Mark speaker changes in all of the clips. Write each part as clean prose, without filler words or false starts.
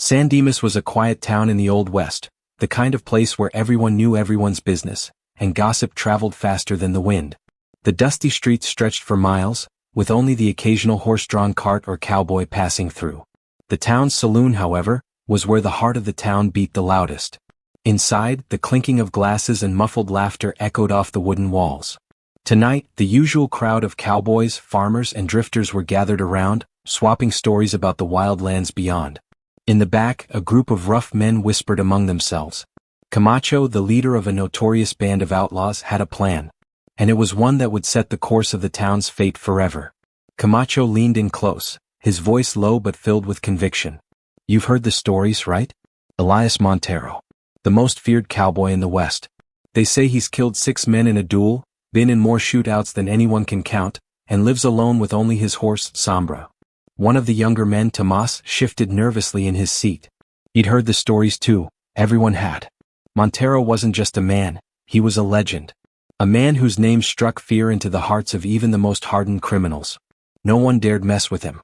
Speaker 1: San Dimas was a quiet town in the Old West, the kind of place where everyone knew everyone's business, and gossip traveled faster than the wind. The dusty streets stretched for miles, with only the occasional horse-drawn cart or cowboy passing through. The town's saloon, however, was where the heart of the town beat the loudest. Inside, the clinking of glasses and muffled laughter echoed off the wooden walls. Tonight, the usual crowd of cowboys, farmers, and drifters were gathered around, swapping stories about the wild lands beyond. In the back, a group of rough men whispered among themselves. Camacho, the leader of a notorious band of outlaws, had a plan. And it was one that would set the course of the town's fate forever. Camacho leaned in close, his voice low but filled with conviction. "You've heard the stories, right? Elías Montero. The most feared cowboy in the West. They say he's killed 6 men in a duel, been in more shootouts than anyone can count, and lives alone with only his horse, Sombra." One of the younger men, Tomás, shifted nervously in his seat. He'd heard the stories too, everyone had. Montero wasn't just a man, he was a legend. A man whose name struck fear into the hearts of even the most hardened criminals. No one dared mess with him.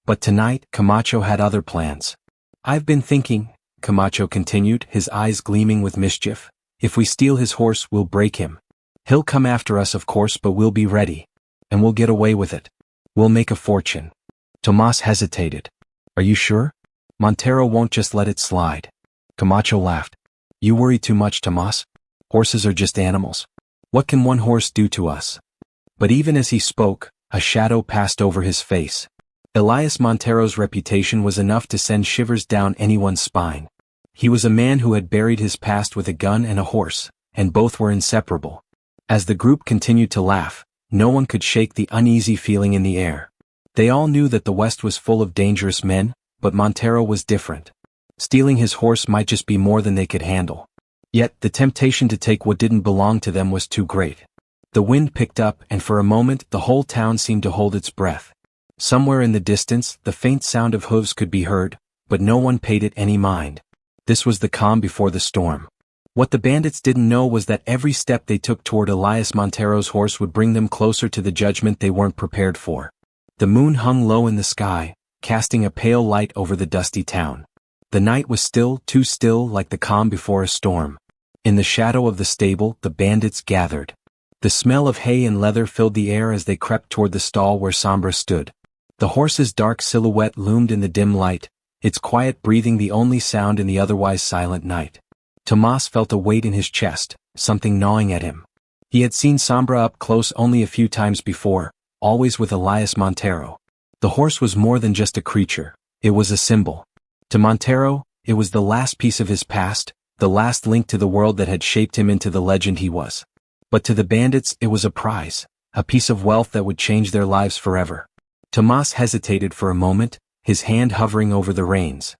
Speaker 1: But tonight, Camacho had other plans. "I've been thinking," Camacho continued, his eyes gleaming with mischief, "if we steal his horse, we'll break him. He'll come after us, of course, but we'll be ready. And we'll get away with it. We'll make a fortune." Tomás hesitated. "Are you sure? Montero won't just let it slide." Camacho laughed. "You worry too much, Tomás. Horses are just animals. What can one horse do to us?" But even as he spoke, a shadow passed over his face. Elías Montero's reputation was enough to send shivers down anyone's spine. He was a man who had buried his past with a gun and a horse, and both were inseparable. As the group continued to laugh, no one could shake the uneasy feeling in the air. They all knew that the West was full of dangerous men, but Montero was different. Stealing his horse might just be more than they could handle. Yet, the temptation to take what didn't belong to them was too great. The wind picked up, and for a moment, the whole town seemed to hold its breath. Somewhere in the distance, the faint sound of hooves could be heard, but no one paid it any mind. This was the calm before the storm. What the bandits didn't know was that every step they took toward Elías Montero's horse would bring them closer to the judgment they weren't prepared for. The moon hung low in the sky, casting a pale light over the dusty town. The night was still, too still, like the calm before a storm. In the shadow of the stable, the bandits gathered. The smell of hay and leather filled the air as they crept toward the stall where Sombra stood. The horse's dark silhouette loomed in the dim light, its quiet breathing the only sound in the otherwise silent night. Tomás felt a weight in his chest, something gnawing at him. He had seen Sombra up close only a few times before, always with Elías Montero. The horse was more than just a creature, it was a symbol. To Montero, it was the last piece of his past, the last link to the world that had shaped him into the legend he was. But to the bandits it was a prize, a piece of wealth that would change their lives forever. Tomás hesitated for a moment, his hand hovering over the reins.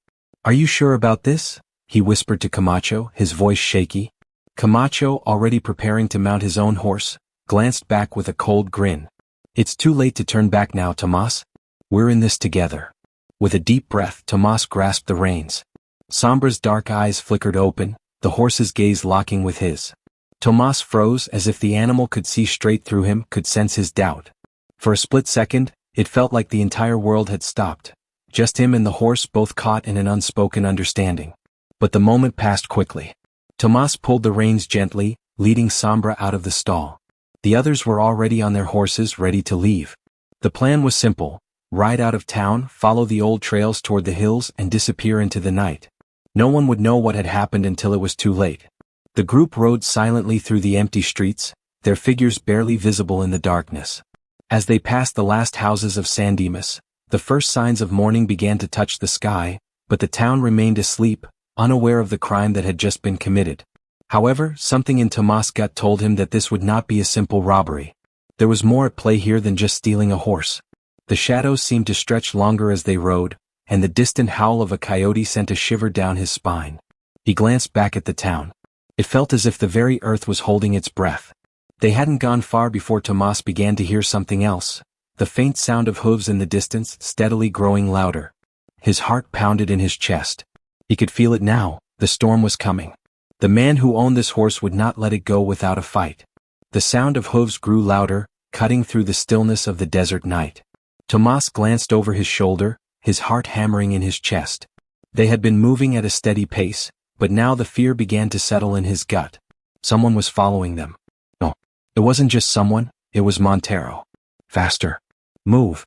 Speaker 1: "Are you sure about this?" he whispered to Camacho, his voice shaky. Camacho, already preparing to mount his own horse, glanced back with a cold grin. "It's too late to turn back now, Tomás. We're in this together." With a deep breath, Tomás grasped the reins. Sombra's dark eyes flickered open, the horse's gaze locking with his. Tomás froze as if the animal could see straight through him, could sense his doubt. For a split second, it felt like the entire world had stopped. Just him and the horse, both caught in an unspoken understanding. But the moment passed quickly. Tomás pulled the reins gently, leading Sombra out of the stall. The others were already on their horses, ready to leave. The plan was simple: ride out of town, follow the old trails toward the hills, and disappear into the night. No one would know what had happened until it was too late. The group rode silently through the empty streets, their figures barely visible in the darkness. As they passed the last houses of San Dimas, the first signs of morning began to touch the sky, but the town remained asleep, unaware of the crime that had just been committed. However, something in Tomás' gut told him that this would not be a simple robbery. There was more at play here than just stealing a horse. The shadows seemed to stretch longer as they rode, and the distant howl of a coyote sent a shiver down his spine. He glanced back at the town. It felt as if the very earth was holding its breath. They hadn't gone far before Tomás began to hear something else, the faint sound of hooves in the distance, steadily growing louder. His heart pounded in his chest. He could feel it now, the storm was coming. The man who owned this horse would not let it go without a fight. The sound of hooves grew louder, cutting through the stillness of the desert night. Tomás glanced over his shoulder, his heart hammering in his chest. They had been moving at a steady pace, but now the fear began to settle in his gut. Someone was following them. No, it wasn't just someone, it was Montero. Faster. Move.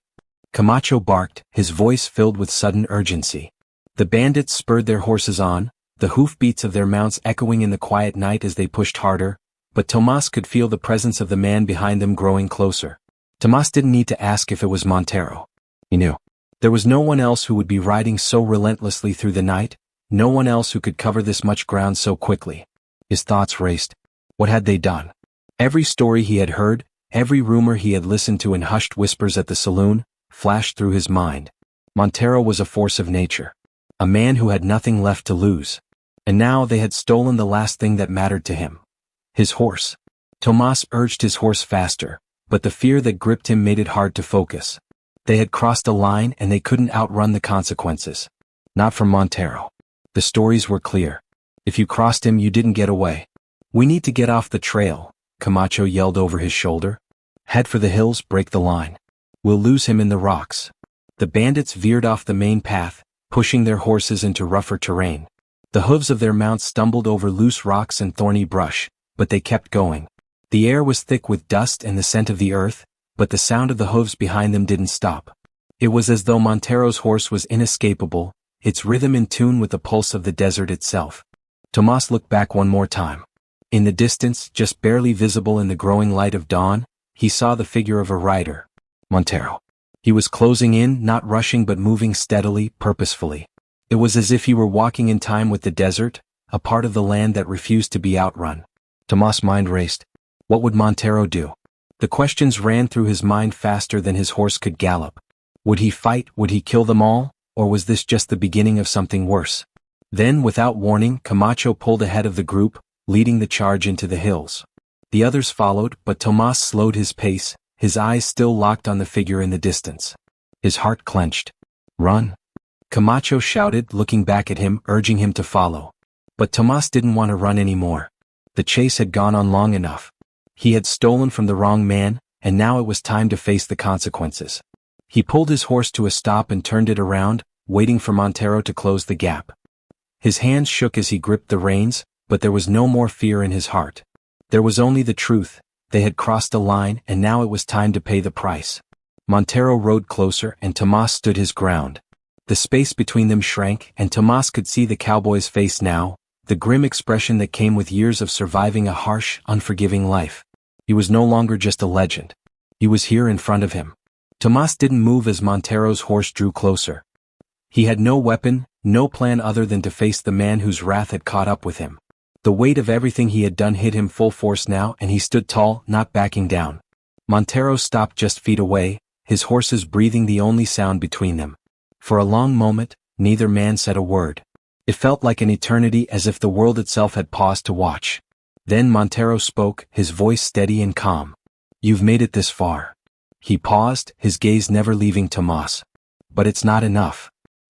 Speaker 1: Camacho barked, his voice filled with sudden urgency. The bandits spurred their horses on, the hoofbeats of their mounts echoing in the quiet night as they pushed harder, but Tomás could feel the presence of the man behind them growing closer. Tomás didn't need to ask if it was Montero. He knew. There was no one else who would be riding so relentlessly through the night, no one else who could cover this much ground so quickly. His thoughts raced. What had they done? Every story he had heard, every rumor he had listened to in hushed whispers at the saloon, flashed through his mind. Montero was a force of nature. A man who had nothing left to lose. And now they had stolen the last thing that mattered to him. His horse. Tomás urged his horse faster, but the fear that gripped him made it hard to focus. They had crossed a line and they couldn't outrun the consequences. Not from Montero. The stories were clear. If you crossed him, you didn't get away. We need to get off the trail, Camacho yelled over his shoulder. Head for the hills, break the line. We'll lose him in the rocks. The bandits veered off the main path, pushing their horses into rougher terrain. The hooves of their mounts stumbled over loose rocks and thorny brush, but they kept going. The air was thick with dust and the scent of the earth, but the sound of the hooves behind them didn't stop. It was as though Montero's horse was inescapable, its rhythm in tune with the pulse of the desert itself. Tomás looked back one more time. In the distance, just barely visible in the growing light of dawn, he saw the figure of a rider. Montero. He was closing in, not rushing but moving steadily, purposefully. It was as if he were walking in time with the desert, a part of the land that refused to be outrun. Tomás' mind raced. What would Montero do? The questions ran through his mind faster than his horse could gallop. Would he fight? Would he kill them all? Or was this just the beginning of something worse? Then, without warning, Camacho pulled ahead of the group, leading the charge into the hills. The others followed, but Tomás slowed his pace, his eyes still locked on the figure in the distance. His heart clenched. Run! Camacho shouted, looking back at him, urging him to follow. But Tomás didn't want to run anymore. The chase had gone on long enough. He had stolen from the wrong man, and now it was time to face the consequences. He pulled his horse to a stop and turned it around, waiting for Montero to close the gap. His hands shook as he gripped the reins, but there was no more fear in his heart. There was only the truth. They had crossed a line, and now it was time to pay the price. Montero rode closer, and Tomás stood his ground. The space between them shrank, and Tomás could see the cowboy's face now, the grim expression that came with years of surviving a harsh, unforgiving life. He was no longer just a legend. He was here in front of him. Tomás didn't move as Montero's horse drew closer. He had no weapon, no plan other than to face the man whose wrath had caught up with him. The weight of everything he had done hit him full force now, and he stood tall, not backing down. Montero stopped just feet away, his horse's breathing the only sound between them. For a long moment, neither man said a word. It felt like an eternity, as if the world itself had paused to watch. Then Montero spoke, his voice steady and calm. You've made it this far. He paused, his gaze never leaving Tomás. But it's not enough.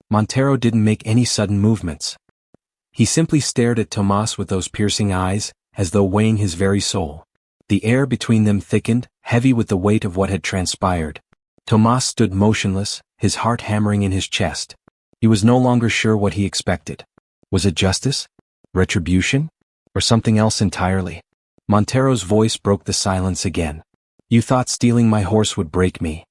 Speaker 1: Montero didn't make any sudden movements. He simply stared at Tomás with those piercing eyes, as though weighing his very soul. The air between them thickened, heavy with the weight of what had transpired. Tomás stood motionless, his heart hammering in his chest. He was no longer sure what he expected. Was it justice? Retribution? Or something else entirely? Montero's voice broke the silence again. You thought stealing my horse would break me.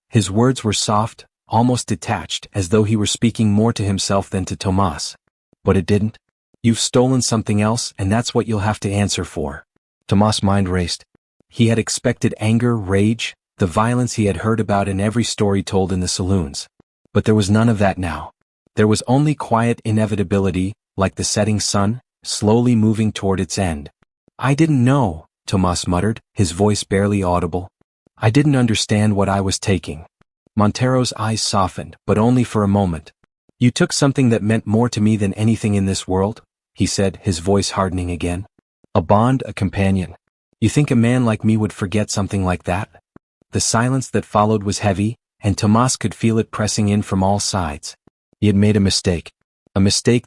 Speaker 1: His words were soft, almost detached, as though he were speaking more to himself than to Tomás. But it didn't. You've stolen something else, and that's what you'll have to answer for. Tomás' mind raced. He had expected anger, rage, the violence he had heard about in every story told in the saloons. But there was none of that now. There was only quiet inevitability, like the setting sun, slowly moving toward its end. I didn't know, Tomás muttered, his voice barely audible. I didn't understand what I was taking. Montero's eyes softened, but only for a moment. You took something that meant more to me than anything in this world, he said, his voice hardening again. A bond, a companion. You think a man like me would forget something like that? The silence that followed was heavy, and Tomás could feel it pressing in from all sides. He had made a mistake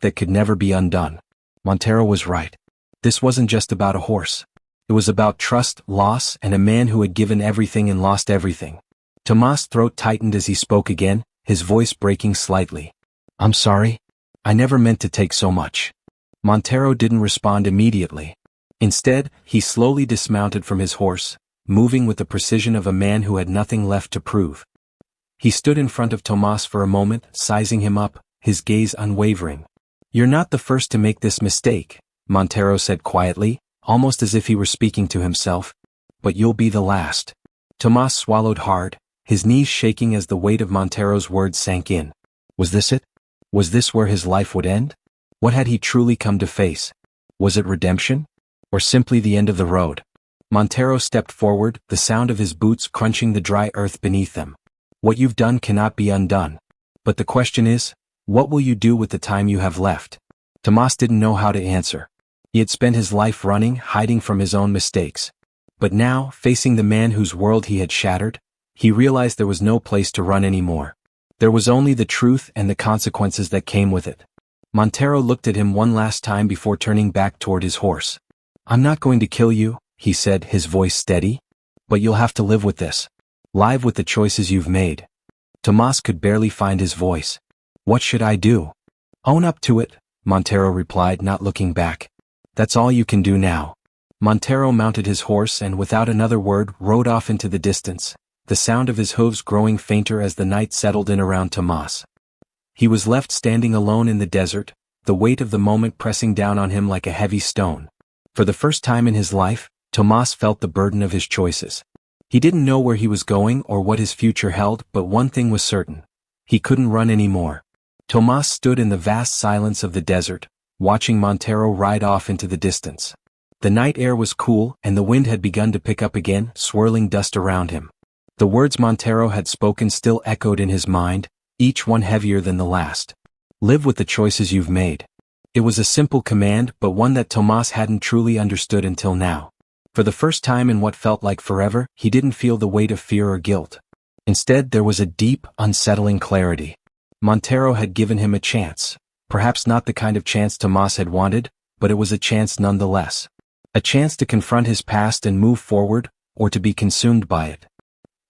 Speaker 1: that could never be undone. Montero was right. This wasn't just about a horse. It was about trust, loss, and a man who had given everything and lost everything. Tomás' throat tightened as he spoke again, his voice breaking slightly. I'm sorry. I never meant to take so much. Montero didn't respond immediately. Instead, he slowly dismounted from his horse, moving with the precision of a man who had nothing left to prove. He stood in front of Tomás for a moment, sizing him up, his gaze unwavering. You're not the first to make this mistake, Montero said quietly, almost as if he were speaking to himself. But you'll be the last. Tomás swallowed hard, his knees shaking as the weight of Montero's words sank in. Was this it? Was this where his life would end? What had he truly come to face? Was it redemption? Or simply the end of the road? Montero stepped forward, the sound of his boots crunching the dry earth beneath them. What you've done cannot be undone. But the question is, what will you do with the time you have left? Tomás didn't know how to answer. He had spent his life running, hiding from his own mistakes. But now, facing the man whose world he had shattered, he realized there was no place to run anymore. There was only the truth and the consequences that came with it. Montero looked at him one last time before turning back toward his horse. I'm not going to kill you, he said, his voice steady. But you'll have to live with this. Live with the choices you've made. Tomás could barely find his voice. What should I do? Own up to it, Montero replied, not looking back. That's all you can do now. Montero mounted his horse and without another word rode off into the distance, the sound of his hooves growing fainter as the night settled in around Tomás. He was left standing alone in the desert, the weight of the moment pressing down on him like a heavy stone. For the first time in his life, Tomás felt the burden of his choices. He didn't know where he was going or what his future held, but one thing was certain. He couldn't run anymore. Tomás stood in the vast silence of the desert, watching Montero ride off into the distance. The night air was cool and the wind had begun to pick up again, swirling dust around him. The words Montero had spoken still echoed in his mind, each one heavier than the last. Live with the choices you've made. It was a simple command, but one that Tomás hadn't truly understood until now. For the first time in what felt like forever, he didn't feel the weight of fear or guilt. Instead, there was a deep, unsettling clarity. Montero had given him a chance. Perhaps not the kind of chance Tomás had wanted, but it was a chance nonetheless. A chance to confront his past and move forward, or to be consumed by it.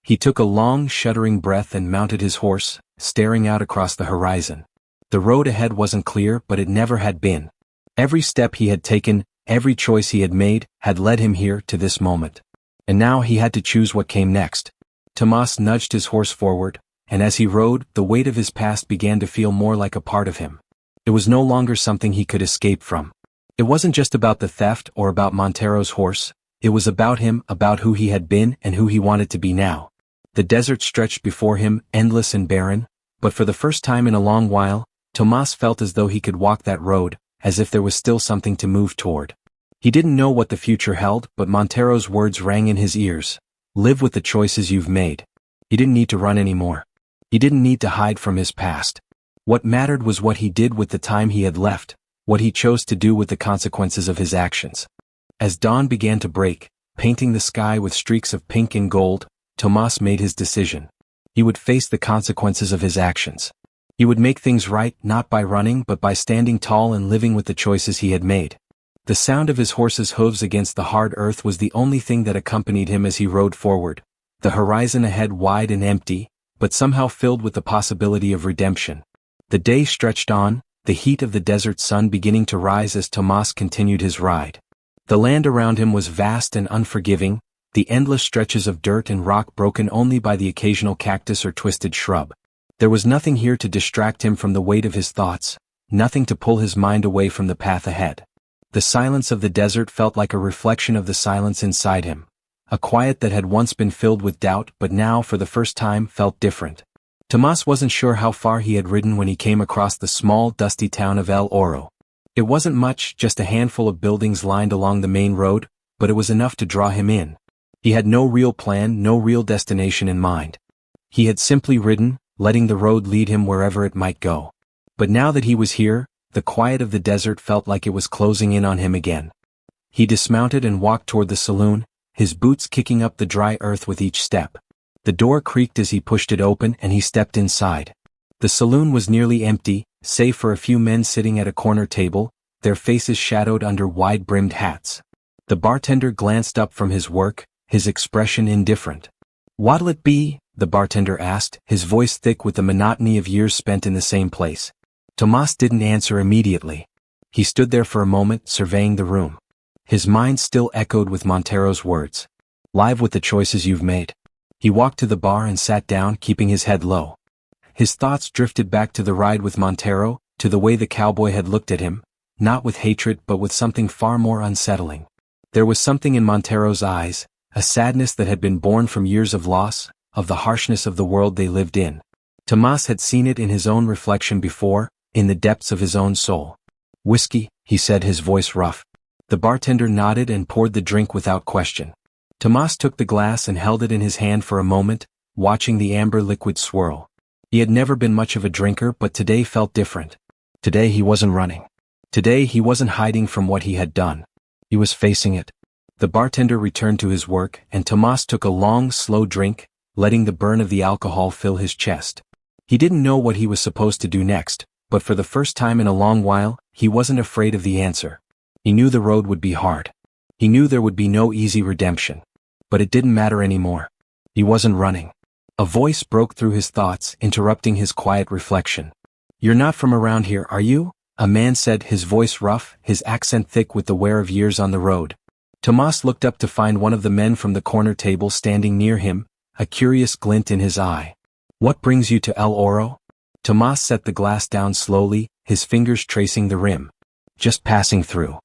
Speaker 1: He took a long, shuddering breath and mounted his horse, staring out across the horizon. The road ahead wasn't clear, but it never had been. Every step he had taken, every choice he had made, had led him here to this moment. And now he had to choose what came next. Tomás nudged his horse forward, and as he rode, the weight of his past began to feel more like a part of him. It was no longer something he could escape from. It wasn't just about the theft or about Montero's horse, it was about him, about who he had been and who he wanted to be now. The desert stretched before him, endless and barren, but for the first time in a long while, Tomás felt as though he could walk that road, as if there was still something to move toward. He didn't know what the future held, but Montero's words rang in his ears. Live with the choices you've made. He didn't need to run anymore. He didn't need to hide from his past. What mattered was what he did with the time he had left, what he chose to do with the consequences of his actions. As dawn began to break, painting the sky with streaks of pink and gold, Tomás made his decision. He would face the consequences of his actions. He would make things right, not by running but by standing tall and living with the choices he had made. The sound of his horse's hooves against the hard earth was the only thing that accompanied him as he rode forward, the horizon ahead wide and empty, but somehow filled with the possibility of redemption. The day stretched on, the heat of the desert sun beginning to rise as Tomás continued his ride. The land around him was vast and unforgiving, the endless stretches of dirt and rock broken only by the occasional cactus or twisted shrub. There was nothing here to distract him from the weight of his thoughts, nothing to pull his mind away from the path ahead. The silence of the desert felt like a reflection of the silence inside him, a quiet that had once been filled with doubt but now for the first time felt different. Tomás wasn't sure how far he had ridden when he came across the small, dusty town of El Oro. It wasn't much, just a handful of buildings lined along the main road, but it was enough to draw him in. He had no real plan, no real destination in mind. He had simply ridden, letting the road lead him wherever it might go. But now that he was here, the quiet of the desert felt like it was closing in on him again. He dismounted and walked toward the saloon, his boots kicking up the dry earth with each step. The door creaked as he pushed it open and he stepped inside. The saloon was nearly empty, save for a few men sitting at a corner table, their faces shadowed under wide-brimmed hats. The bartender glanced up from his work, his expression indifferent. "What'll it be?" the bartender asked, his voice thick with the monotony of years spent in the same place. Tomás didn't answer immediately. He stood there for a moment, surveying the room. His mind still echoed with Montero's words. Live with the choices you've made. He walked to the bar and sat down, keeping his head low. His thoughts drifted back to the ride with Montero, to the way the cowboy had looked at him, not with hatred but with something far more unsettling. There was something in Montero's eyes, a sadness that had been born from years of loss, of the harshness of the world they lived in. Tomás had seen it in his own reflection before, in the depths of his own soul. Whiskey, he said, his voice rough. The bartender nodded and poured the drink without question. Tomás took the glass and held it in his hand for a moment, watching the amber liquid swirl. He had never been much of a drinker, but today felt different. Today he wasn't running. Today he wasn't hiding from what he had done. He was facing it. The bartender returned to his work, and Tomás took a long, slow drink, letting the burn of the alcohol fill his chest. He didn't know what he was supposed to do next, but for the first time in a long while, he wasn't afraid of the answer. He knew the road would be hard. He knew there would be no easy redemption. But it didn't matter anymore. He wasn't running. A voice broke through his thoughts, interrupting his quiet reflection. You're not from around here, are you? A man said, his voice rough, his accent thick with the wear of years on the road. Tomás looked up to find one of the men from the corner table standing near him, a curious glint in his eye. What brings you to El Oro? Tomás set the glass down slowly, his fingers tracing the rim. Just passing through.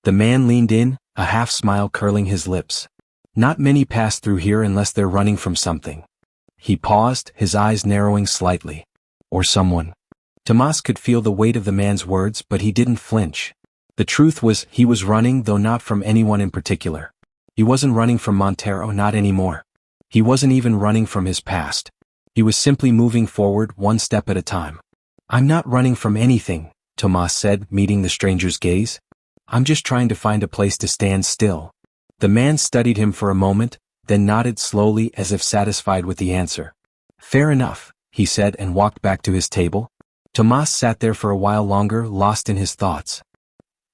Speaker 1: The man leaned in, a half smile curling his lips. Not many pass through here unless they're running from something. He paused, his eyes narrowing slightly. Or someone. Tomás could feel the weight of the man's words, but he didn't flinch. The truth was, he was running, though not from anyone in particular. He wasn't running from Montero, not anymore. He wasn't even running from his past. He was simply moving forward, one step at a time. I'm not running from anything, Tomás said, meeting the stranger's gaze. I'm just trying to find a place to stand still. The man studied him for a moment, then nodded slowly as if satisfied with the answer. Fair enough, he said and walked back to his table. Tomás sat there for a while longer, lost in his thoughts.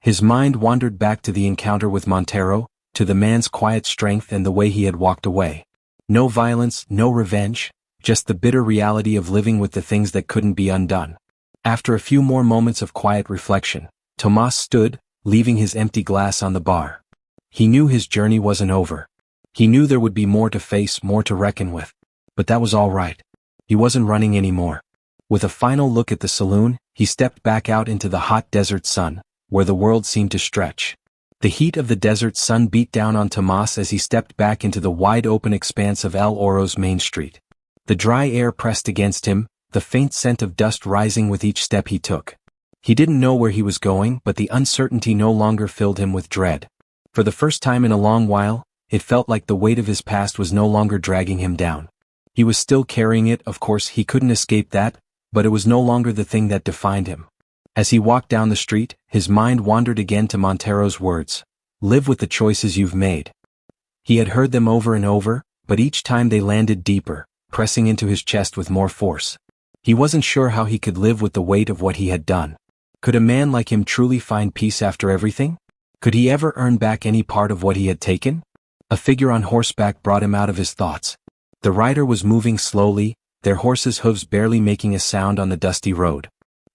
Speaker 1: His mind wandered back to the encounter with Montero, to the man's quiet strength and the way he had walked away. No violence, no revenge, just the bitter reality of living with the things that couldn't be undone. After a few more moments of quiet reflection, Tomás stood, leaving his empty glass on the bar. He knew his journey wasn't over. He knew there would be more to face, more to reckon with. But that was all right. He wasn't running anymore. With a final look at the saloon, he stepped back out into the hot desert sun, where the world seemed to stretch. The heat of the desert sun beat down on Tomás as he stepped back into the wide-open expanse of El Oro's main street. The dry air pressed against him, the faint scent of dust rising with each step he took. He didn't know where he was going, but the uncertainty no longer filled him with dread. For the first time in a long while, it felt like the weight of his past was no longer dragging him down. He was still carrying it, of course he couldn't escape that, but it was no longer the thing that defined him. As he walked down the street, his mind wandered again to Montero's words. Live with the choices you've made. He had heard them over and over, but each time they landed deeper, pressing into his chest with more force. He wasn't sure how he could live with the weight of what he had done. Could a man like him truly find peace after everything? Could he ever earn back any part of what he had taken? A figure on horseback brought him out of his thoughts. The rider was moving slowly, their horses' hooves barely making a sound on the dusty road.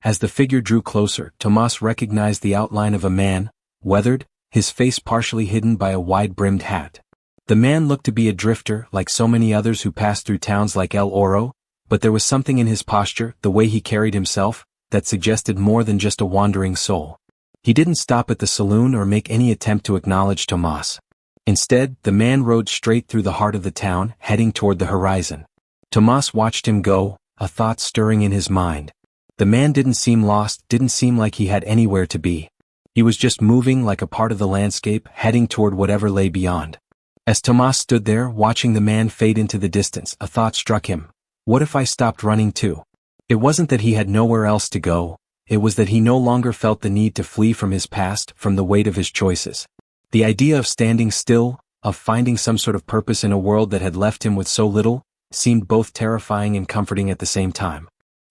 Speaker 1: As the figure drew closer, Tomás recognized the outline of a man, weathered, his face partially hidden by a wide-brimmed hat. The man looked to be a drifter, like so many others who passed through towns like El Oro, but there was something in his posture, the way he carried himself, that suggested more than just a wandering soul. He didn't stop at the saloon or make any attempt to acknowledge Tomás. Instead, the man rode straight through the heart of the town, heading toward the horizon. Tomás watched him go, a thought stirring in his mind. The man didn't seem lost, didn't seem like he had anywhere to be. He was just moving like a part of the landscape, heading toward whatever lay beyond. As Tomás stood there, watching the man fade into the distance, a thought struck him. What if I stopped running too? It wasn't that he had nowhere else to go, it was that he no longer felt the need to flee from his past, from the weight of his choices. The idea of standing still, of finding some sort of purpose in a world that had left him with so little, seemed both terrifying and comforting at the same time.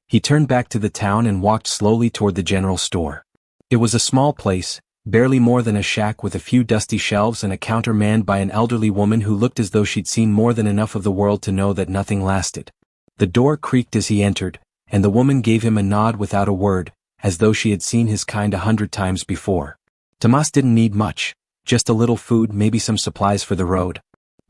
Speaker 1: He turned back to the town and walked slowly toward the general store. It was a small place, barely more than a shack with a few dusty shelves and a counter manned by an elderly woman who looked as though she'd seen more than enough of the world to know that nothing lasted. The door creaked as he entered, and the woman gave him a nod without a word, as though she had seen his kind 100 times before. Tomás didn't need much, just a little food, maybe some supplies for the road.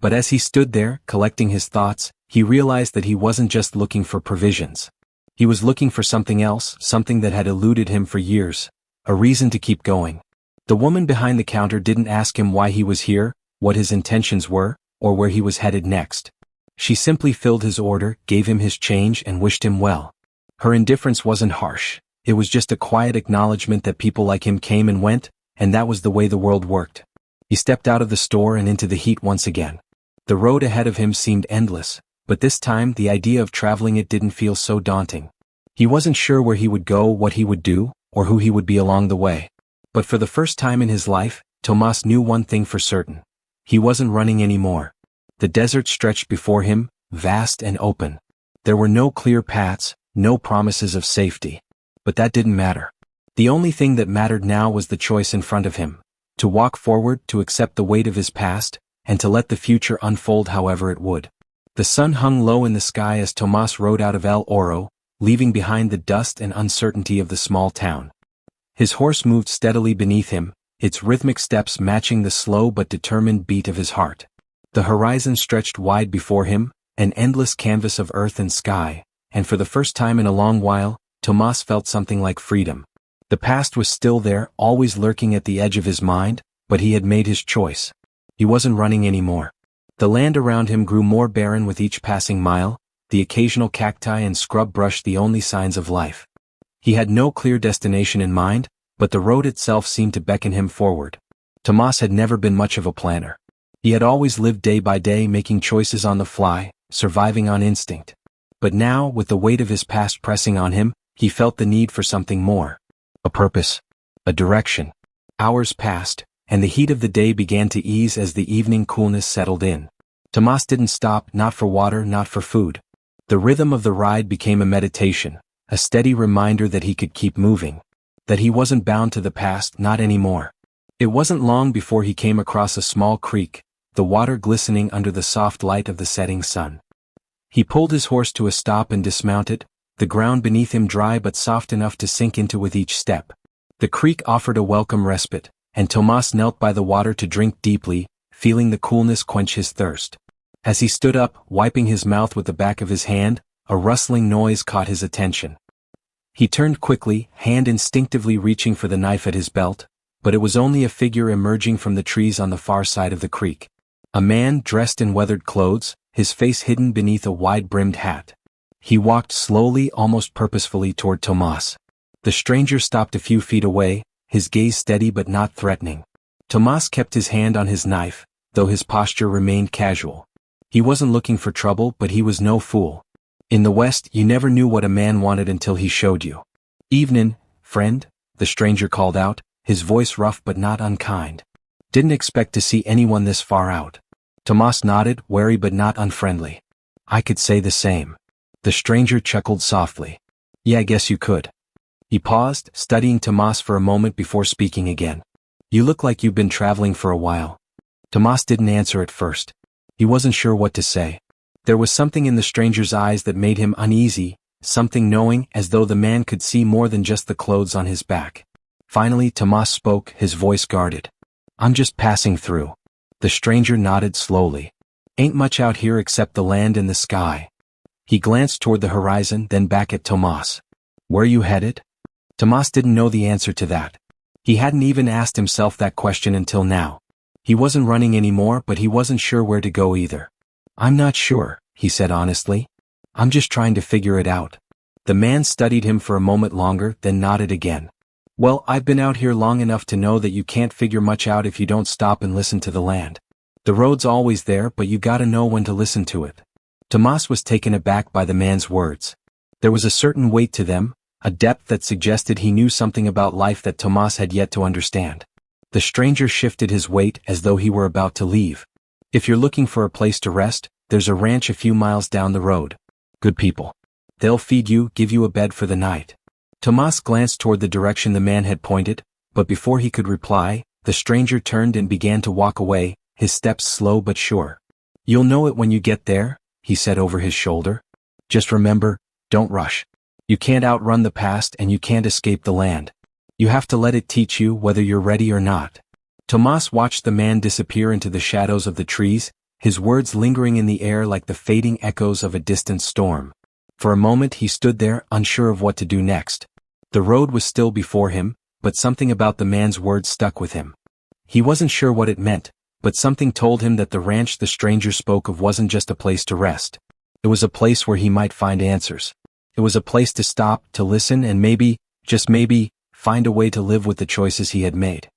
Speaker 1: But as he stood there, collecting his thoughts, he realized that he wasn't just looking for provisions. He was looking for something else, something that had eluded him for years, a reason to keep going. The woman behind the counter didn't ask him why he was here, what his intentions were, or where he was headed next. She simply filled his order, gave him his change, and wished him well. Her indifference wasn't harsh, it was just a quiet acknowledgement that people like him came and went, and that was the way the world worked. He stepped out of the store and into the heat once again. The road ahead of him seemed endless, but this time the idea of traveling it didn't feel so daunting. He wasn't sure where he would go, what he would do, or who he would be along the way. But for the first time in his life, Tomás knew one thing for certain. He wasn't running anymore. The desert stretched before him, vast and open. There were no clear paths, no promises of safety. But that didn't matter. The only thing that mattered now was the choice in front of him. To walk forward, to accept the weight of his past, and to let the future unfold however it would. The sun hung low in the sky as Tomás rode out of El Oro, leaving behind the dust and uncertainty of the small town. His horse moved steadily beneath him, its rhythmic steps matching the slow but determined beat of his heart. The horizon stretched wide before him, an endless canvas of earth and sky, and for the first time in a long while, Tomás felt something like freedom. The past was still there, always lurking at the edge of his mind, but he had made his choice. He wasn't running anymore. The land around him grew more barren with each passing mile, the occasional cacti and scrub brush the only signs of life. He had no clear destination in mind, but the road itself seemed to beckon him forward. Tomás had never been much of a planner. He had always lived day by day, making choices on the fly, surviving on instinct. But now, with the weight of his past pressing on him, he felt the need for something more. A purpose. A direction. Hours passed, and the heat of the day began to ease as the evening coolness settled in. Tomás didn't stop, not for water, not for food. The rhythm of the ride became a meditation, a steady reminder that he could keep moving. That he wasn't bound to the past, not anymore. It wasn't long before he came across a small creek, the water glistening under the soft light of the setting sun. He pulled his horse to a stop and dismounted, the ground beneath him dry but soft enough to sink into with each step. The creek offered a welcome respite, and Tomás knelt by the water to drink deeply, feeling the coolness quench his thirst. As he stood up, wiping his mouth with the back of his hand, a rustling noise caught his attention. He turned quickly, hand instinctively reaching for the knife at his belt, but it was only a figure emerging from the trees on the far side of the creek. A man dressed in weathered clothes, his face hidden beneath a wide-brimmed hat. He walked slowly, almost purposefully toward Tomás. The stranger stopped a few feet away, his gaze steady but not threatening. Tomás kept his hand on his knife, though his posture remained casual. He wasn't looking for trouble, but he was no fool. In the West, you never knew what a man wanted until he showed you. "Evenin', friend," the stranger called out, his voice rough but not unkind. "Didn't expect to see anyone this far out." Tomás nodded, wary but not unfriendly. "I could say the same." The stranger chuckled softly. "Yeah, I guess you could." He paused, studying Tomás for a moment before speaking again. "You look like you've been traveling for a while." Tomás didn't answer at first. He wasn't sure what to say. There was something in the stranger's eyes that made him uneasy, something knowing, as though the man could see more than just the clothes on his back. Finally Tomás spoke, his voice guarded. "I'm just passing through." The stranger nodded slowly. "Ain't much out here except the land and the sky." He glanced toward the horizon, then back at Tomás. "Where you headed?" Tomás didn't know the answer to that. He hadn't even asked himself that question until now. He wasn't running anymore, but he wasn't sure where to go either. "I'm not sure," he said honestly. "I'm just trying to figure it out." The man studied him for a moment longer, then nodded again. "Well, I've been out here long enough to know that you can't figure much out if you don't stop and listen to the land. The road's always there, but you gotta know when to listen to it." Tomás was taken aback by the man's words. There was a certain weight to them, a depth that suggested he knew something about life that Tomás had yet to understand. The stranger shifted his weight as though he were about to leave. "If you're looking for a place to rest, there's a ranch a few miles down the road. Good people. They'll feed you, give you a bed for the night." Tomás glanced toward the direction the man had pointed, but before he could reply, the stranger turned and began to walk away, his steps slow but sure. "You'll know it when you get there," he said over his shoulder. "Just remember, don't rush." You can't outrun the past and you can't escape the land. You have to let it teach you whether you're ready or not. Tomás watched the man disappear into the shadows of the trees, his words lingering in the air like the fading echoes of a distant storm. For a moment he stood there, unsure of what to do next. The road was still before him, but something about the man's words stuck with him. He wasn't sure what it meant, but something told him that the ranch the stranger spoke of wasn't just a place to rest. It was a place where he might find answers. It was a place to stop, to listen, and maybe, just maybe, find a way to live with the choices he had made.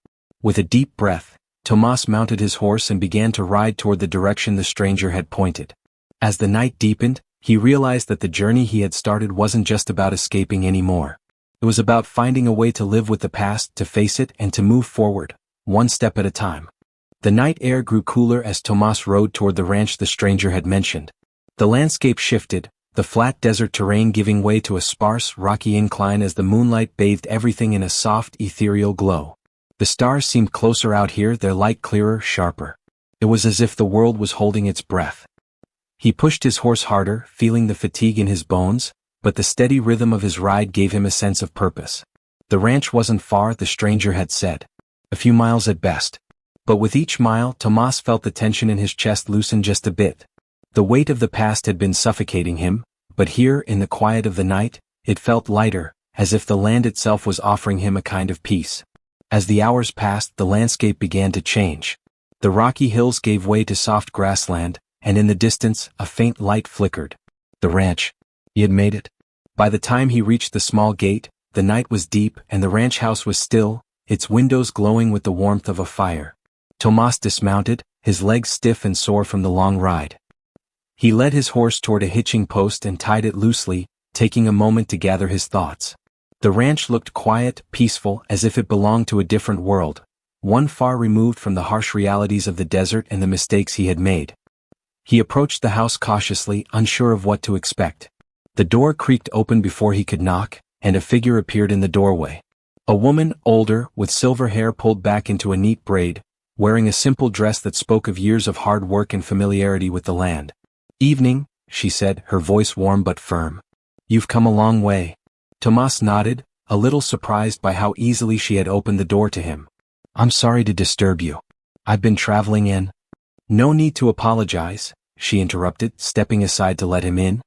Speaker 1: With a deep breath, Tomás mounted his horse and began to ride toward the direction the stranger had pointed. As the night deepened, he realized that the journey he had started wasn't just about escaping anymore. It was about finding a way to live with the past, to face it, and to move forward, one step at a time. The night air grew cooler as Tomás rode toward the ranch the stranger had mentioned. The landscape shifted, the flat desert terrain giving way to a sparse, rocky incline as the moonlight bathed everything in a soft, ethereal glow. The stars seemed closer out here, their light clearer, sharper. It was as if the world was holding its breath. He pushed his horse harder, feeling the fatigue in his bones, but the steady rhythm of his ride gave him a sense of purpose. The ranch wasn't far, the stranger had said. A few miles at best. But with each mile, Tomás felt the tension in his chest loosen just a bit. The weight of the past had been suffocating him, but here, in the quiet of the night, it felt lighter, as if the land itself was offering him a kind of peace. As the hours passed, the landscape began to change. The rocky hills gave way to soft grassland, and in the distance, a faint light flickered. The ranch. He had made it. By the time he reached the small gate, the night was deep and the ranch house was still, its windows glowing with the warmth of a fire. Tomás dismounted, his legs stiff and sore from the long ride. He led his horse toward a hitching post and tied it loosely, taking a moment to gather his thoughts. The ranch looked quiet, peaceful, as if it belonged to a different world, one far removed from the harsh realities of the desert and the mistakes he had made. He approached the house cautiously, unsure of what to expect. The door creaked open before he could knock, and a figure appeared in the doorway. A woman, older, with silver hair pulled back into a neat braid, wearing a simple dress that spoke of years of hard work and familiarity with the land. "Evening," she said, her voice warm but firm. "You've come a long way." Tomás nodded, a little surprised by how easily she had opened the door to him. "I'm sorry to disturb you. I've been traveling in." "No need to apologize," she interrupted, stepping aside to let him in.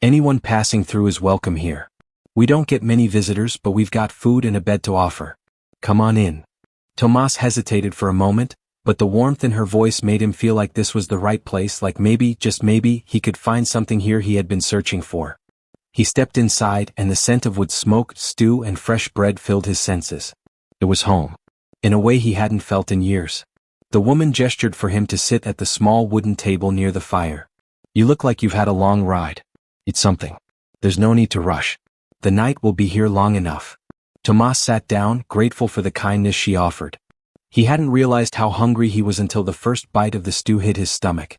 Speaker 1: "Anyone passing through is welcome here. We don't get many visitors, but we've got food and a bed to offer. Come on in." Tomás hesitated for a moment, but the warmth in her voice made him feel like this was the right place, like maybe, just maybe, he could find something here he had been searching for. He stepped inside, and the scent of wood smoke, stew, and fresh bread filled his senses. It was home. In a way he hadn't felt in years. The woman gestured for him to sit at the small wooden table near the fire. "You look like you've had a long ride. Eat something. There's no need to rush. The night will be here long enough." Tomás sat down, grateful for the kindness she offered. He hadn't realized how hungry he was until the first bite of the stew hit his stomach.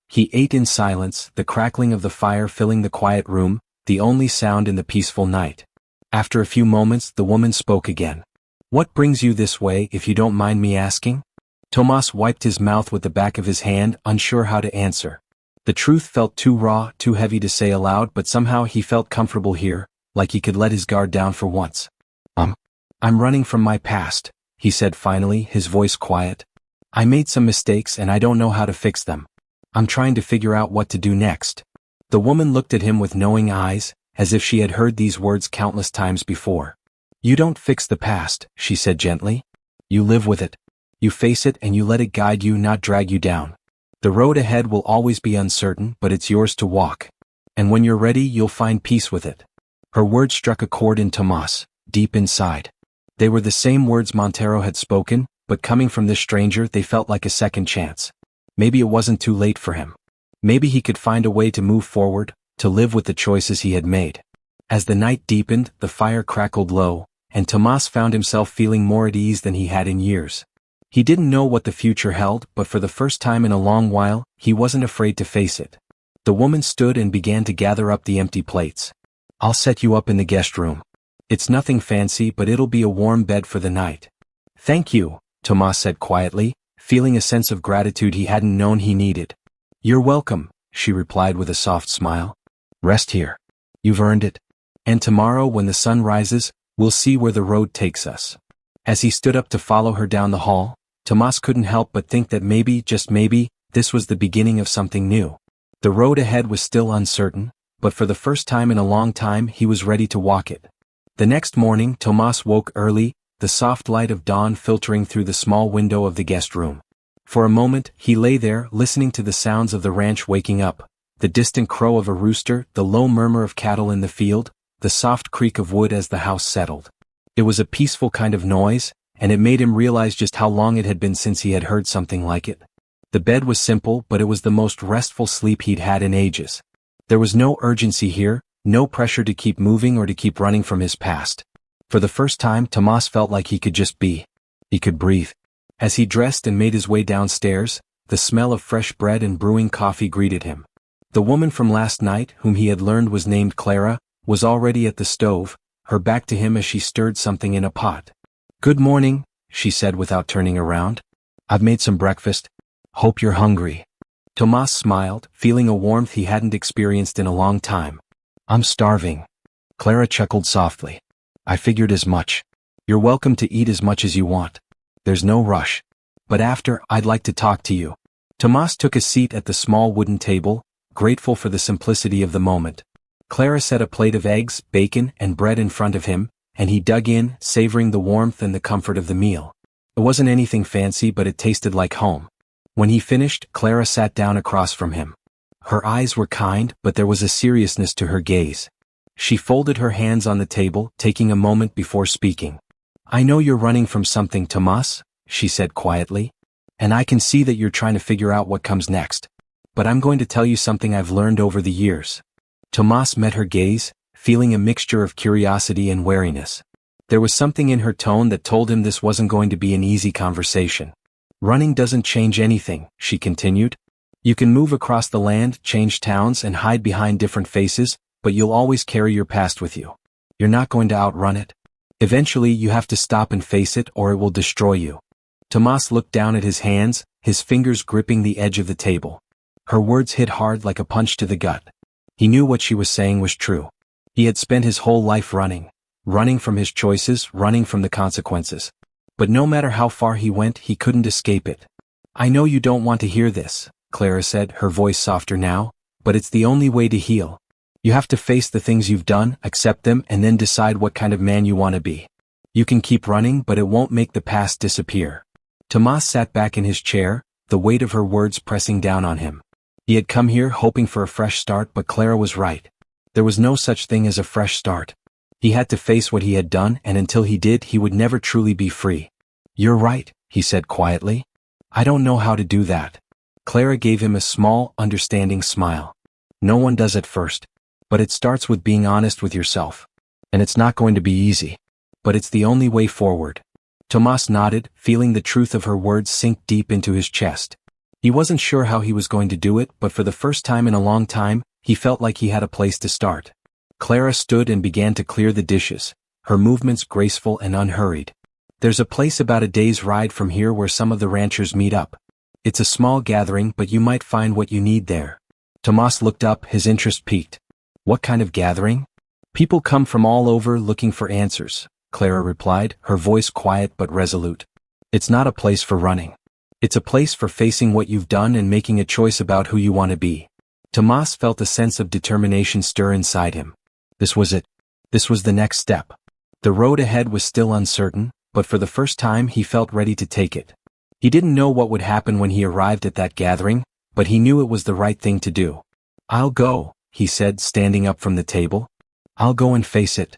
Speaker 1: He ate in silence, the crackling of the fire filling the quiet room, the only sound in the peaceful night. After a few moments, the woman spoke again. "What brings you this way, if you don't mind me asking?" Tomás wiped his mouth with the back of his hand, unsure how to answer. The truth felt too raw, too heavy to say aloud, but somehow he felt comfortable here, like he could let his guard down for once. I'm running from my past," he said finally, his voice quiet. "I made some mistakes and I don't know how to fix them. I'm trying to figure out what to do next." The woman looked at him with knowing eyes, as if she had heard these words countless times before. "You don't fix the past," she said gently. "You live with it. You face it and you let it guide you, not drag you down. The road ahead will always be uncertain, but it's yours to walk. And when you're ready, you'll find peace with it." Her words struck a chord in Tomás, deep inside. They were the same words Montero had spoken, but coming from this stranger they felt like a second chance. Maybe it wasn't too late for him. Maybe he could find a way to move forward, to live with the choices he had made. As the night deepened, the fire crackled low, and Tomás found himself feeling more at ease than he had in years. He didn't know what the future held, but for the first time in a long while, he wasn't afraid to face it. The woman stood and began to gather up the empty plates. "I'll set you up in the guest room. It's nothing fancy, but it'll be a warm bed for the night." "Thank you," Tomás said quietly, feeling a sense of gratitude he hadn't known he needed. "You're welcome," she replied with a soft smile. "Rest here. You've earned it." And tomorrow when the sun rises, we'll see where the road takes us. As he stood up to follow her down the hall, Tomás couldn't help but think that maybe, just maybe, this was the beginning of something new. The road ahead was still uncertain, but for the first time in a long time he was ready to walk it. The next morning Tomás woke early, the soft light of dawn filtering through the small window of the guest room. For a moment he lay there listening to the sounds of the ranch waking up, the distant crow of a rooster, the low murmur of cattle in the field, the soft creak of wood as the house settled. It was a peaceful kind of noise, and it made him realize just how long it had been since he had heard something like it. The bed was simple, but it was the most restful sleep he'd had in ages. There was no urgency here, no pressure to keep moving or to keep running from his past. For the first time Tomás felt like he could just be. He could breathe. As he dressed and made his way downstairs, the smell of fresh bread and brewing coffee greeted him. The woman from last night, whom he had learned was named Clara, was already at the stove, her back to him as she stirred something in a pot. "Good morning," she said without turning around. "I've made some breakfast. Hope you're hungry." Tomás smiled, feeling a warmth he hadn't experienced in a long time. "I'm starving." Clara chuckled softly. "I figured as much. You're welcome to eat as much as you want. There's no rush. But after, I'd like to talk to you." Tomás took a seat at the small wooden table, grateful for the simplicity of the moment. Clara set a plate of eggs, bacon, and bread in front of him, and he dug in, savoring the warmth and the comfort of the meal. It wasn't anything fancy, but it tasted like home. When he finished, Clara sat down across from him. Her eyes were kind, but there was a seriousness to her gaze. She folded her hands on the table, taking a moment before speaking. "I know you're running from something, Tomás," she said quietly. "And I can see that you're trying to figure out what comes next. But I'm going to tell you something I've learned over the years." Tomás met her gaze, feeling a mixture of curiosity and wariness. There was something in her tone that told him this wasn't going to be an easy conversation. "Running doesn't change anything," she continued. "You can move across the land, change towns, and hide behind different faces, but you'll always carry your past with you. You're not going to outrun it. Eventually you have to stop and face it, or it will destroy you." Tomás looked down at his hands, his fingers gripping the edge of the table. Her words hit hard like a punch to the gut. He knew what she was saying was true. He had spent his whole life running from his choices, running from the consequences. But no matter how far he went, he couldn't escape it. "I know you don't want to hear this," Clara said, her voice softer now, "but it's the only way to heal. You have to face the things you've done, accept them, and then decide what kind of man you want to be. You can keep running, but it won't make the past disappear." Tomás sat back in his chair, the weight of her words pressing down on him. He had come here hoping for a fresh start, but Clara was right. There was no such thing as a fresh start. He had to face what he had done, and until he did, he would never truly be free. "You're right," he said quietly. "I don't know how to do that." Clara gave him a small, understanding smile. "No one does at first. But it starts with being honest with yourself. And it's not going to be easy. But it's the only way forward." Tomás nodded, feeling the truth of her words sink deep into his chest. He wasn't sure how he was going to do it, but for the first time in a long time, he felt like he had a place to start. Clara stood and began to clear the dishes, her movements graceful and unhurried. "There's a place about a day's ride from here where some of the ranchers meet up. It's a small gathering, but you might find what you need there." Tomás looked up, his interest piqued. "What kind of gathering?" "People come from all over looking for answers," Clara replied, her voice quiet but resolute. "It's not a place for running. It's a place for facing what you've done and making a choice about who you want to be." Tomás felt a sense of determination stir inside him. This was it. This was the next step. The road ahead was still uncertain, but for the first time he felt ready to take it. He didn't know what would happen when he arrived at that gathering, but he knew it was the right thing to do. "I'll go," he said, standing up from the table. "I'll go and face it."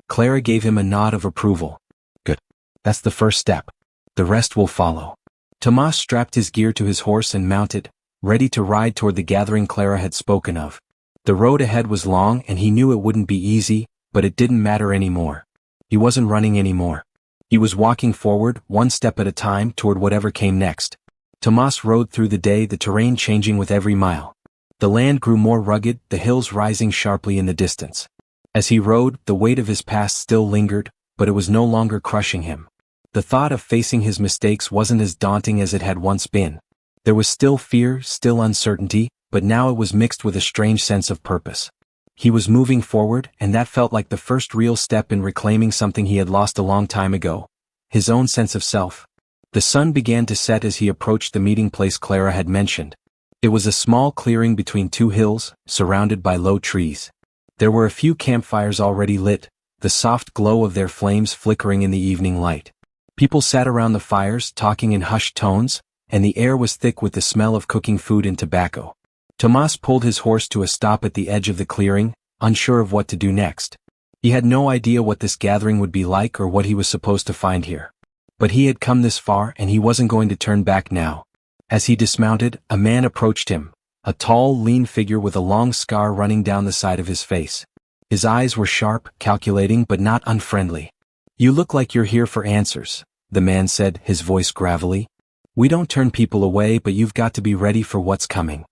Speaker 1: Clara gave him a nod of approval. "Good. That's the first step. The rest will follow." Tomás strapped his gear to his horse and mounted, ready to ride toward the gathering Clara had spoken of. The road ahead was long and he knew it wouldn't be easy, but it didn't matter anymore. He wasn't running anymore. He was walking forward, one step at a time, toward whatever came next. Tomás rode through the day, the terrain changing with every mile. The land grew more rugged, the hills rising sharply in the distance. As he rode, the weight of his past still lingered, but it was no longer crushing him. The thought of facing his mistakes wasn't as daunting as it had once been. There was still fear, still uncertainty, but now it was mixed with a strange sense of purpose. He was moving forward, and that felt like the first real step in reclaiming something he had lost a long time ago. His own sense of self. The sun began to set as he approached the meeting place Clara had mentioned. It was a small clearing between two hills, surrounded by low trees. There were a few campfires already lit, the soft glow of their flames flickering in the evening light. People sat around the fires talking in hushed tones, and the air was thick with the smell of cooking food and tobacco. Tomás pulled his horse to a stop at the edge of the clearing, unsure of what to do next. He had no idea what this gathering would be like or what he was supposed to find here. But he had come this far and he wasn't going to turn back now. As he dismounted, a man approached him, a tall, lean figure with a long scar running down the side of his face. His eyes were sharp, calculating but not unfriendly. "You look like you're here for answers," the man said, his voice gravelly. "We don't turn people away, but you've got to be ready for what's coming."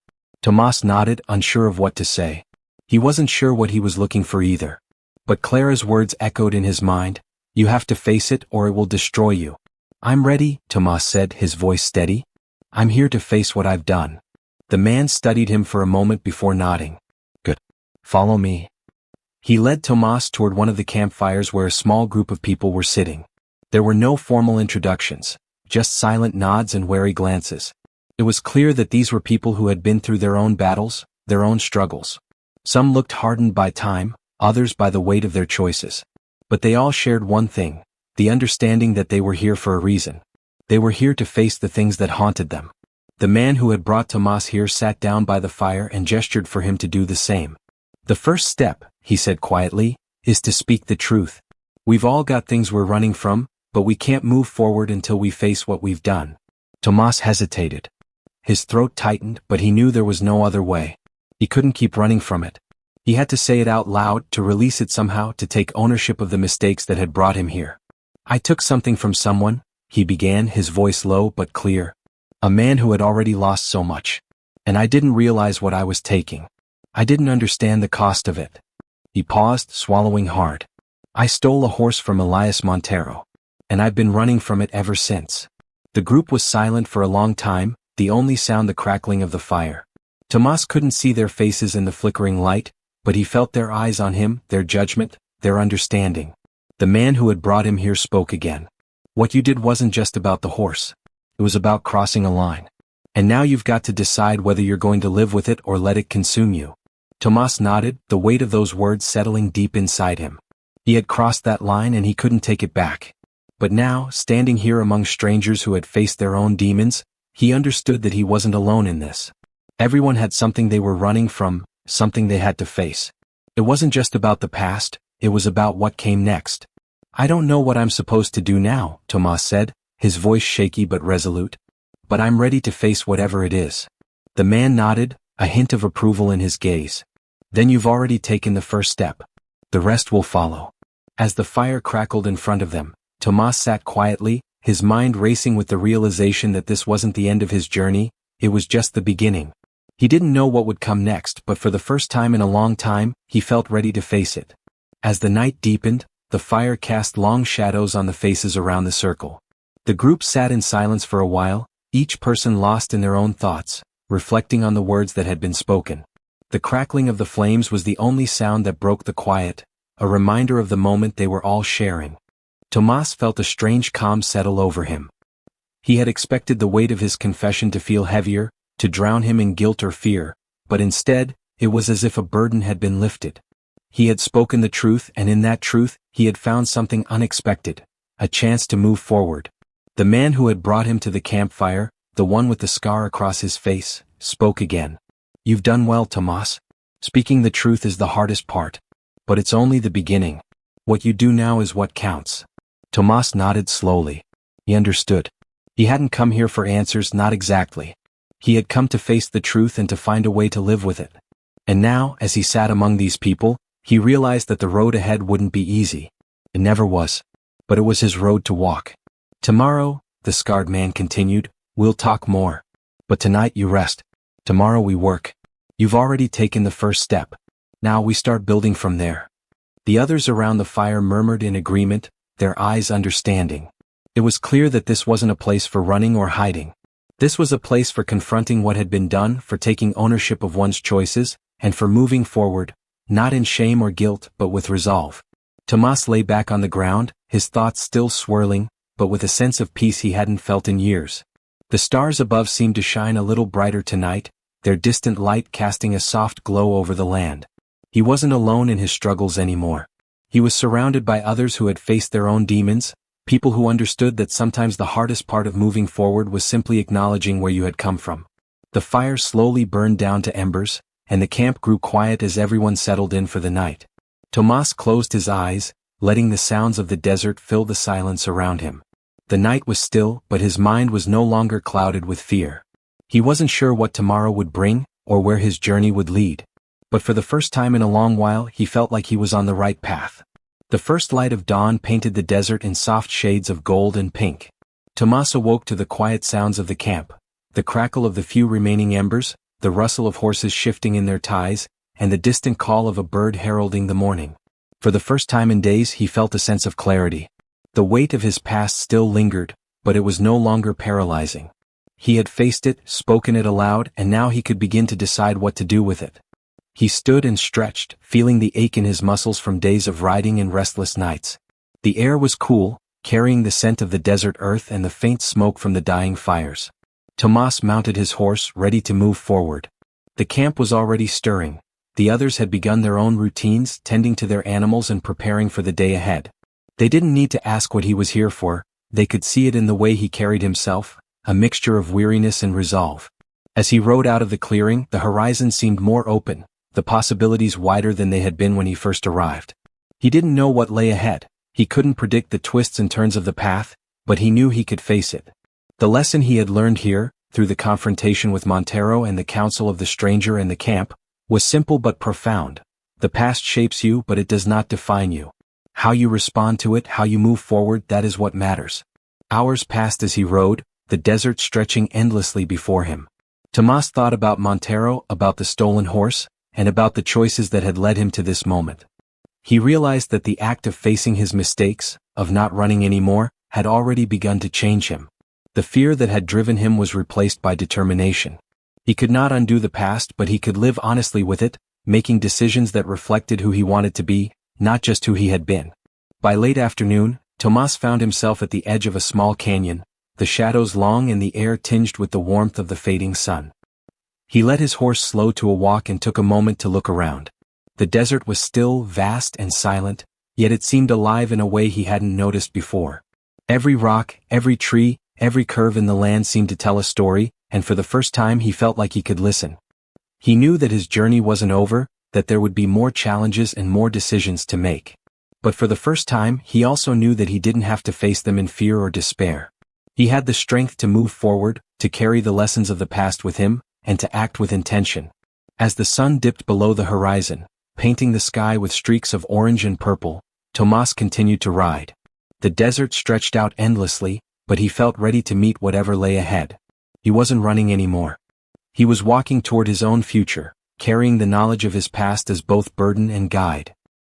Speaker 1: Tomás nodded, unsure of what to say. He wasn't sure what he was looking for either. But Clara's words echoed in his mind. "You have to face it or it will destroy you." "I'm ready," Tomás said, his voice steady. "I'm here to face what I've done." The man studied him for a moment before nodding. "Good. Follow me." He led Tomás toward one of the campfires where a small group of people were sitting. There were no formal introductions, just silent nods and wary glances. It was clear that these were people who had been through their own battles, their own struggles. Some looked hardened by time, others by the weight of their choices. But they all shared one thing, the understanding that they were here for a reason. They were here to face the things that haunted them. The man who had brought Tomás here sat down by the fire and gestured for him to do the same. "The first step," he said quietly, "is to speak the truth. We've all got things we're running from, but we can't move forward until we face what we've done." Tomás hesitated. His throat tightened, but he knew there was no other way. He couldn't keep running from it. He had to say it out loud, to release it somehow, to take ownership of the mistakes that had brought him here. "I took something from someone," he began, his voice low but clear. "A man who had already lost so much. And I didn't realize what I was taking. I didn't understand the cost of it." He paused, swallowing hard. "I stole a horse from Elías Montero. And I've been running from it ever since." The group was silent for a long time, the only sound the crackling of the fire. Tomás couldn't see their faces in the flickering light, but he felt their eyes on him, their judgment, their understanding. The man who had brought him here spoke again. "What you did wasn't just about the horse. It was about crossing a line. And now you've got to decide whether you're going to live with it or let it consume you." Tomás nodded, the weight of those words settling deep inside him. He had crossed that line and he couldn't take it back. But now, standing here among strangers who had faced their own demons, he understood that he wasn't alone in this. Everyone had something they were running from, something they had to face. It wasn't just about the past, it was about what came next. "I don't know what I'm supposed to do now," Tomás said, his voice shaky but resolute. "But I'm ready to face whatever it is." The man nodded, a hint of approval in his gaze. "Then you've already taken the first step. The rest will follow." As the fire crackled in front of them, Tomás sat quietly, his mind racing with the realization that this wasn't the end of his journey, it was just the beginning. He didn't know what would come next, but for the first time in a long time, he felt ready to face it. As the night deepened, the fire cast long shadows on the faces around the circle. The group sat in silence for a while, each person lost in their own thoughts, reflecting on the words that had been spoken. The crackling of the flames was the only sound that broke the quiet, a reminder of the moment they were all sharing. Tomás felt a strange calm settle over him. He had expected the weight of his confession to feel heavier, to drown him in guilt or fear, but instead, it was as if a burden had been lifted. He had spoken the truth, and in that truth, he had found something unexpected, a chance to move forward. The man who had brought him to the campfire, the one with the scar across his face, spoke again. "You've done well, Tomás. Speaking the truth is the hardest part. But it's only the beginning. What you do now is what counts." Tomás nodded slowly. He understood. He hadn't come here for answers, not exactly. He had come to face the truth and to find a way to live with it. And now, as he sat among these people, he realized that the road ahead wouldn't be easy. It never was. But it was his road to walk. "Tomorrow," the scarred man continued, "we'll talk more. But tonight you rest. Tomorrow we work. You've already taken the first step. Now we start building from there." The others around the fire murmured in agreement, their eyes understanding. It was clear that this wasn't a place for running or hiding. This was a place for confronting what had been done, for taking ownership of one's choices, and for moving forward, not in shame or guilt but with resolve. Tomás lay back on the ground, his thoughts still swirling, but with a sense of peace he hadn't felt in years. The stars above seemed to shine a little brighter tonight, their distant light casting a soft glow over the land. He wasn't alone in his struggles anymore. He was surrounded by others who had faced their own demons, people who understood that sometimes the hardest part of moving forward was simply acknowledging where you had come from. The fire slowly burned down to embers, and the camp grew quiet as everyone settled in for the night. Tomás closed his eyes, letting the sounds of the desert fill the silence around him. The night was still, but his mind was no longer clouded with fear. He wasn't sure what tomorrow would bring, or where his journey would lead. But for the first time in a long while he felt like he was on the right path. The first light of dawn painted the desert in soft shades of gold and pink. Tomás awoke to the quiet sounds of the camp, the crackle of the few remaining embers, the rustle of horses shifting in their ties, and the distant call of a bird heralding the morning. For the first time in days he felt a sense of clarity. The weight of his past still lingered, but it was no longer paralyzing. He had faced it, spoken it aloud, and now he could begin to decide what to do with it. He stood and stretched, feeling the ache in his muscles from days of riding and restless nights. The air was cool, carrying the scent of the desert earth and the faint smoke from the dying fires. Tomás mounted his horse, ready to move forward. The camp was already stirring. The others had begun their own routines, tending to their animals and preparing for the day ahead. They didn't need to ask what he was here for, they could see it in the way he carried himself, a mixture of weariness and resolve. As he rode out of the clearing, the horizon seemed more open, the possibilities wider than they had been when he first arrived. He didn't know what lay ahead, he couldn't predict the twists and turns of the path, but he knew he could face it. The lesson he had learned here, through the confrontation with Montero and the counsel of the stranger and the camp, was simple but profound. The past shapes you, but it does not define you. How you respond to it, how you move forward, that is what matters. Hours passed as he rode, the desert stretching endlessly before him. Tomás thought about Montero, about the stolen horse, and about the choices that had led him to this moment. He realized that the act of facing his mistakes, of not running anymore, had already begun to change him. The fear that had driven him was replaced by determination. He could not undo the past, but he could live honestly with it, making decisions that reflected who he wanted to be, not just who he had been. By late afternoon, Tomás found himself at the edge of a small canyon, the shadows long and the air tinged with the warmth of the fading sun. He let his horse slow to a walk and took a moment to look around. The desert was still, vast and silent, yet it seemed alive in a way he hadn't noticed before. Every rock, every tree, every curve in the land seemed to tell a story, and for the first time he felt like he could listen. He knew that his journey wasn't over, that there would be more challenges and more decisions to make. But for the first time, he also knew that he didn't have to face them in fear or despair. He had the strength to move forward, to carry the lessons of the past with him, and to act with intention. As the sun dipped below the horizon, painting the sky with streaks of orange and purple, Tomás continued to ride. The desert stretched out endlessly, but he felt ready to meet whatever lay ahead. He wasn't running anymore. He was walking toward his own future, carrying the knowledge of his past as both burden and guide.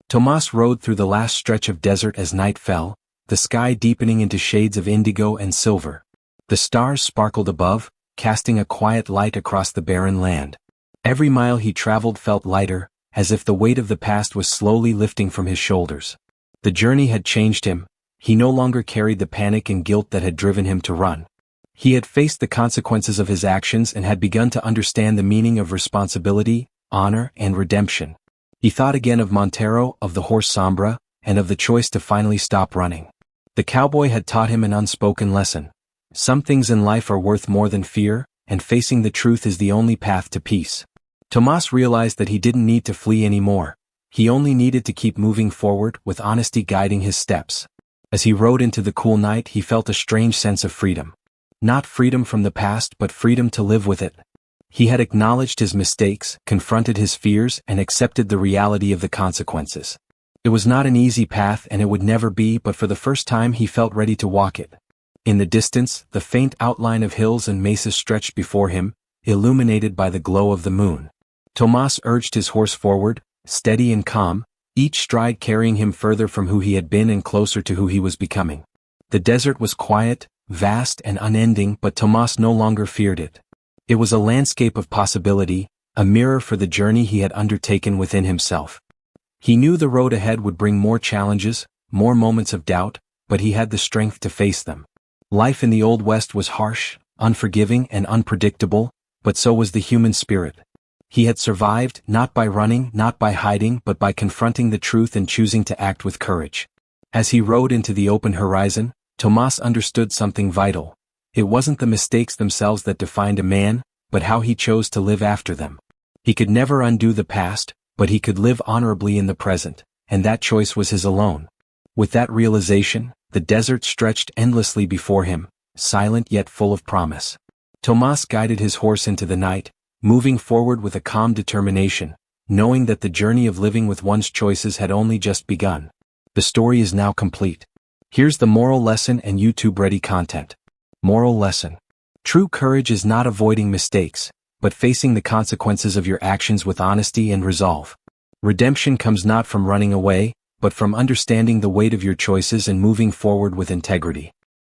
Speaker 1: Tomás rode through the last stretch of desert as night fell, the sky deepening into shades of indigo and silver. The stars sparkled above, casting a quiet light across the barren land. Every mile he traveled felt lighter, as if the weight of the past was slowly lifting from his shoulders. The journey had changed him. He no longer carried the panic and guilt that had driven him to run. He had faced the consequences of his actions and had begun to understand the meaning of responsibility, honor, and redemption. He thought again of Montero, of the horse Sombra, and of the choice to finally stop running. The cowboy had taught him an unspoken lesson. Some things in life are worth more than fear, and facing the truth is the only path to peace. Tomás realized that he didn't need to flee anymore. He only needed to keep moving forward, with honesty guiding his steps. As he rode into the cool night, he felt a strange sense of freedom. Not freedom from the past, but freedom to live with it. He had acknowledged his mistakes, confronted his fears, and accepted the reality of the consequences. It was not an easy path, and it would never be, but for the first time he felt ready to walk it. In the distance, the faint outline of hills and mesas stretched before him, illuminated by the glow of the moon. Tomás urged his horse forward, steady and calm, each stride carrying him further from who he had been and closer to who he was becoming. The desert was quiet, vast and unending, but Tomás no longer feared it. It was a landscape of possibility, a mirror for the journey he had undertaken within himself. He knew the road ahead would bring more challenges, more moments of doubt, but he had the strength to face them. Life in the Old West was harsh, unforgiving and unpredictable, but so was the human spirit. He had survived, not by running, not by hiding, but by confronting the truth and choosing to act with courage. As he rode into the open horizon, Tomás understood something vital. It wasn't the mistakes themselves that defined a man, but how he chose to live after them. He could never undo the past, but he could live honorably in the present, and that choice was his alone. With that realization, the desert stretched endlessly before him, silent yet full of promise. Tomás guided his horse into the night, moving forward with a calm determination, knowing that the journey of living with one's choices had only just begun. The story is now complete. Here's the moral lesson and YouTube-ready content. Moral lesson. True courage is not avoiding mistakes, but facing the consequences of your actions with honesty and resolve. Redemption comes not from running away, but from understanding the weight of your choices and moving forward with integrity.